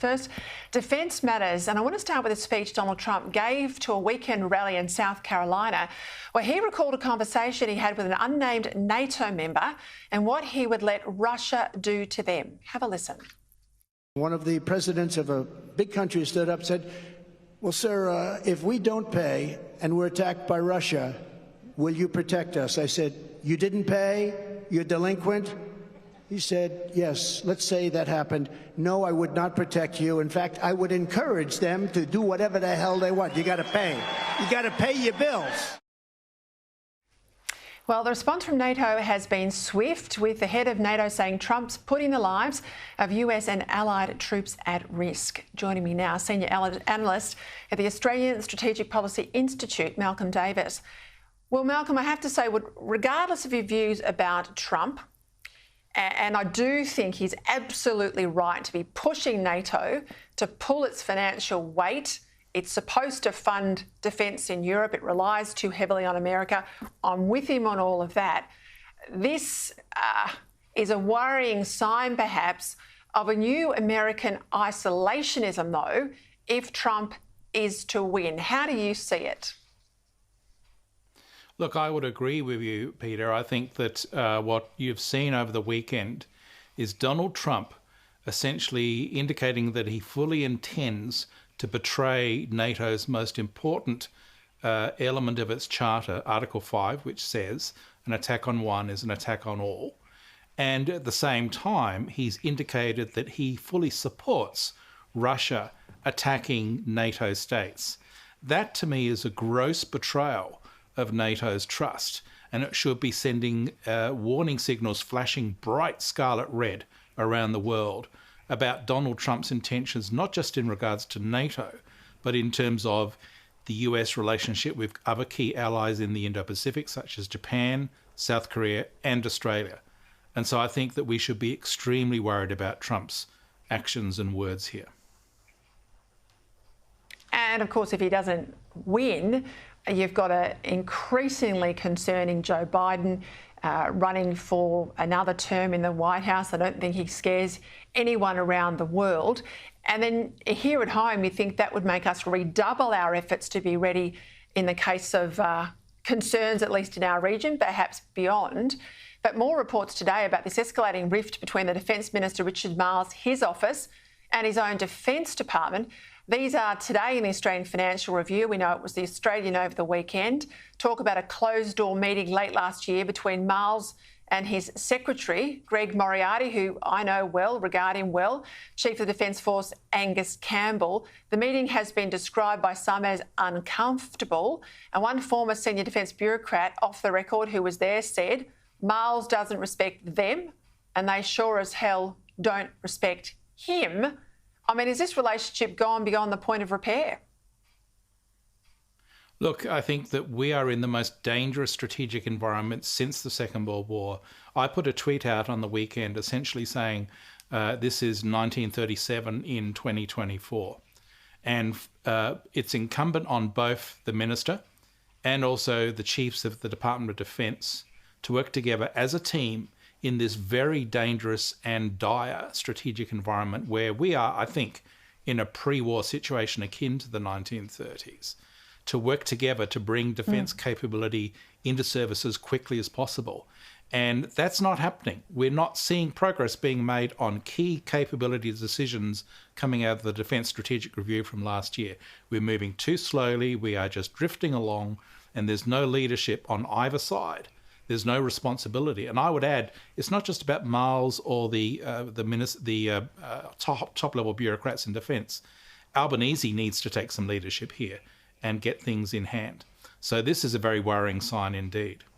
first, defence matters. And I want to start with a speech Donald Trump gave to a weekend rally in South Carolina, where he recalled a conversation he had with an unnamed NATO member and what he would let Russia do to them. Have a listen. One of the presidents of a big country stood up and said, well, sir, if we don't pay and we're attacked by Russia, will you protect us? I said, you didn't pay? You're delinquent? He said, yes, let's say that happened. No, I would not protect you. In fact, I would encourage them to do whatever the hell they want. You got to pay. You got to pay your bills. Well, the response from NATO has been swift, with the head of NATO saying Trump's putting the lives of US and allied troops at risk. Joining me now, senior analyst at the Australian Strategic Policy Institute, Malcolm Davis. Well, Malcolm, I have to say, regardless of your views about Trump, and I do think he's absolutely right to be pushing NATO to pull its financial weight. It's supposed to fund defence in Europe. It relies too heavily on America. I'm with him on all of that. This is a worrying sign, perhaps, of a new American isolationism, though, if Trump is to win. How do you see it? Look, I would agree with you, Peter. I think that what you've seen over the weekend is Donald Trump essentially indicating that he fully intends to betray NATO's most important element of its charter, Article 5, which says an attack on one is an attack on all. And at the same time, he's indicated that he fully supports Russia attacking NATO states. That, to me, is a gross betrayal of NATO's trust, and it should be sending warning signals flashing bright scarlet red around the world about Donald Trump's intentions, not just in regards to NATO, but in terms of the US relationship with other key allies in the Indo-Pacific, such as Japan, South Korea, and Australia. And so I think that we should be extremely worried about Trump's actions and words here. And of course, if he doesn't win, you've got an increasingly concerning Joe Biden running for another term in the White House. I don't think he scares anyone around the world. And then here at home, you think that would make us redouble our efforts to be ready in the case of concerns, at least in our region, perhaps beyond. But more reports today about this escalating rift between the Defence Minister, Richard Marles, his office, and his own Defence Department. These are today in the Australian Financial Review. We know it was the Australian over the weekend. Talk about a closed-door meeting late last year between Marles and his secretary, Greg Moriarty, who I know well, regard him well, Chief of Defence Force Angus Campbell. The meeting has been described by some as uncomfortable, and one former senior defence bureaucrat off the record who was there said Marles doesn't respect them, and they sure as hell don't respect him. I mean, is this relationship gone beyond the point of repair? Look, I think that we are in the most dangerous strategic environment since the Second World War. I put a tweet out on the weekend essentially saying this is 1937 in 2024. And it's incumbent on both the Minister and also the chiefs of the Department of Defence to work together as a team in this very dangerous and dire strategic environment where we are, I think, in a pre-war situation akin to the 1930s, to work together to bring defence capability into service as quickly as possible. And that's not happening. We're not seeing progress being made on key capability decisions coming out of the Defence Strategic Review from last year. We're moving too slowly, we are just drifting along, and there's no leadership on either side. There's no responsibility. And I would add, it's not just about Marles or the top-level bureaucrats in defence. Albanese needs to take some leadership here and get things in hand. So this is a very worrying sign indeed.